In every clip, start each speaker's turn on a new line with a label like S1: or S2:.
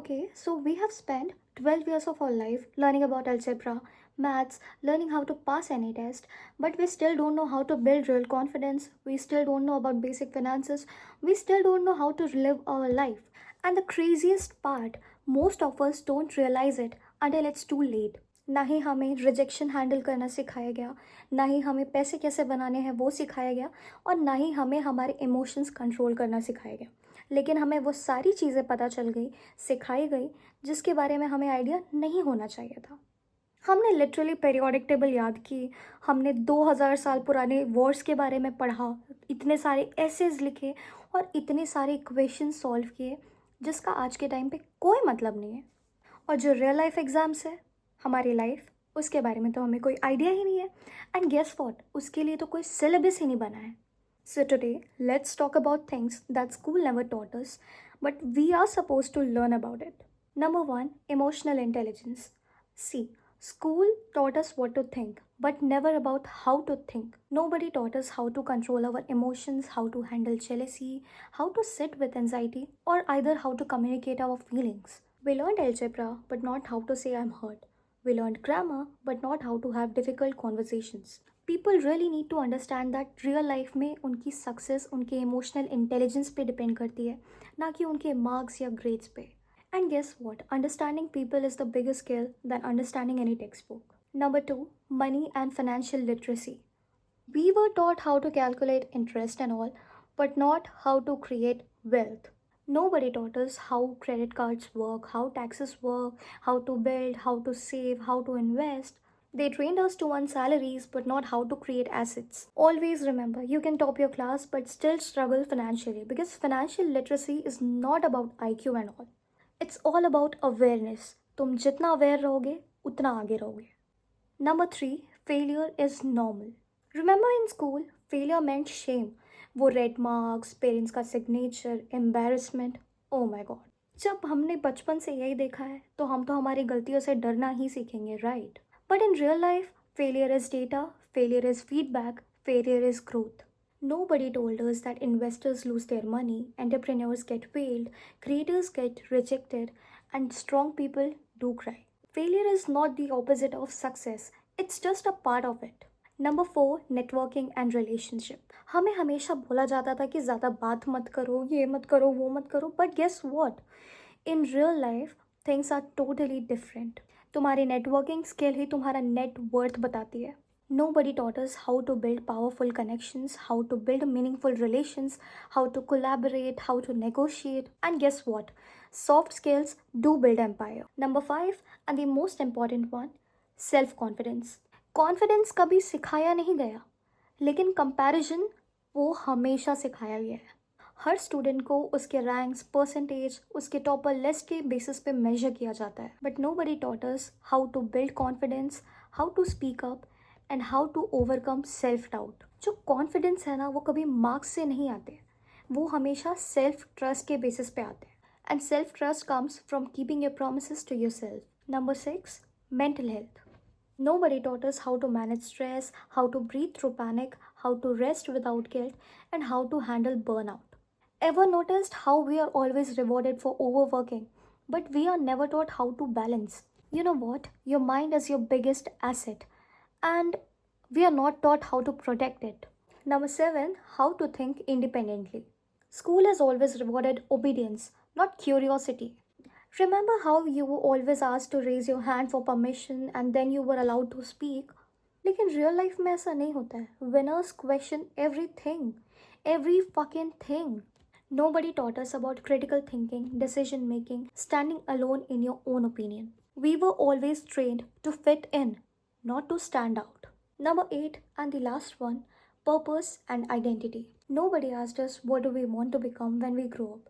S1: Okay, so we have spent 12 years of our life learning about algebra, maths, learning how to pass any test, but we still don't know how to build real confidence. We still don't know about basic finances. We still don't know how to live our life. And the craziest part, most of us don't realize it until it's too late. ना ही हमें rejection handle करना सिखाया गया, ना ही हमें पैसे कैसे बनाने हैं वो सिखाया गया, और ना ही हमें हमारे इमोशंस कंट्रोल करना सिखाया गया। लेकिन हमें वो सारी चीज़ें पता चल गई, सिखाई गई, जिसके बारे में हमें आइडिया नहीं होना चाहिए था। हमने लिटरली पीरियोडिक टेबल याद की, हमने 2000 साल पुराने वॉर्स के बारे में पढ़ा, इतने सारे एसेज लिखे और इतने सारे इक्वेशन सॉल्व किए जिसका आज के टाइम पे कोई मतलब नहीं है। और जो रियल लाइफ एग्ज़ाम्स है, हमारी लाइफ, उसके बारे में तो हमें कोई आइडिया ही नहीं है। एंड गेस व्हाट, उसके लिए तो कोई सिलेबस ही नहीं बना है। So today, let's talk about things that school never taught us, but we are supposed to learn about it. Number one, emotional intelligence. See, school taught us what to think, but never about how to think. Nobody taught us how to control our emotions, how to handle jealousy, how to sit with anxiety, or either how to communicate our feelings. We learned algebra, but not how to say I'm hurt. We learned grammar, but not how to have difficult conversations. People really need to understand that real life में उनकी success उनके emotional intelligence पे depend करती है, ना कि उनके marks या ग्रेड्स पे। And guess what, understanding people is the biggest skill than understanding any textbook. Number two, money and financial literacy. We were taught how to calculate interest and all, but not how to create wealth. Nobody taught us how credit cards work, how taxes work, how to build, how to save, how to invest. They trained us to earn salaries but not how to create assets. Always remember, you can top your class but still struggle financially because financial literacy is not about IQ and all. It's all about awareness. तुम जितना aware रहोगे, उतना आगे रहोगे. Number three, failure is normal. Remember in school, failure meant shame. वो red marks, parents का signature, embarrassment, oh my God. जब हमने बचपन से यही देखा है तो हम तो हमारी गलतियों से डरना ही सीखेंगे, right? But in real life, failure is data, failure is feedback, failure is growth. Nobody told us that investors lose their money, entrepreneurs get failed, creators get rejected, and strong people do cry. Failure is not the opposite of success, it's just a part of it. Number four, networking and relationship. हमें हमेशा बोला जाता था कि ज़्यादा बात मत करो, ये मत करो, वो मत करो, but guess what, in real life things are totally different. तुम्हारी नेटवर्किंग स्किल ही तुम्हारा नेट वर्थ बताती है. Nobody taught us how to build powerful connections, how to build meaningful relations, how to collaborate, how to negotiate, and guess what? Soft skills do build empire. Number five, and the most important one, self confidence. Confidence कभी सिखाया नहीं गया, लेकिन comparison वो हमेशा सिखाया गया है. हर स्टूडेंट को उसके रैंक्स, परसेंटेज, उसके टॉपर लिस्ट के बेसिस पे मेजर किया जाता है. But nobody taught us how to build confidence, how to speak up and how to overcome self doubt. जो कॉन्फिडेंस है ना, वो कभी मार्क्स से नहीं आते, वो हमेशा सेल्फ ट्रस्ट के बेसिस पे आते हैं. And self trust comes from keeping your promises to yourself. Number six, mental health. Nobody taught us how to manage stress, how to breathe through panic, how to rest without guilt, and how to handle burnout. Ever noticed how we are always rewarded for overworking, but we are never taught how to balance? You know what? Your mind is your biggest asset, and we are not taught how to protect it. Number seven, how to think independently. School has always rewarded obedience, not curiosity. Remember how you were always asked to raise your hand for permission and then you were allowed to speak? लेकिन real life में ऐसा नहीं होता है. Winners question everything, every fucking thing. Nobody taught us about critical thinking, decision making, standing alone in your own opinion. We were always trained to fit in, not to stand out. Number 8, and the last one, purpose and identity. Nobody asked us what do we want to become when we grow up.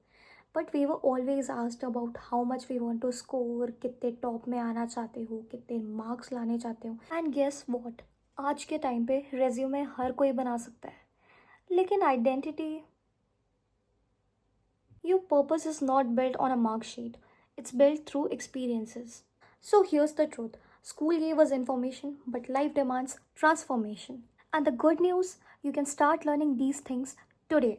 S1: But we were always asked about how much we want to score, कितने top में आना चाहते हो, कितने marks लाने चाहते हो. And guess what, आज के टाइम पे रेज्यूमे हर कोई बना सकता है, लेकिन identity, your purpose is not built on a marksheet, it's built through experiences. So here's the truth, school gave us information, but life demands transformation. And the good news, you can start learning these things today.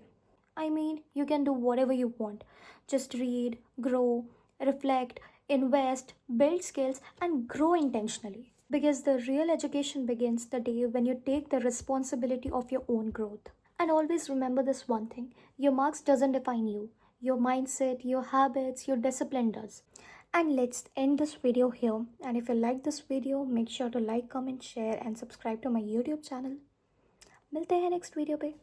S1: I mean, you can do whatever you want. Just read, grow, reflect, invest, build skills, and grow intentionally. Because the real education begins the day when you take the responsibility of your own growth. And always remember this one thing: your marks doesn't define you. Your mindset, your habits, your discipline does. And let's end this video here. And if you like this video, make sure to like, comment, share, and subscribe to my YouTube channel. मिलते हैं next video पे.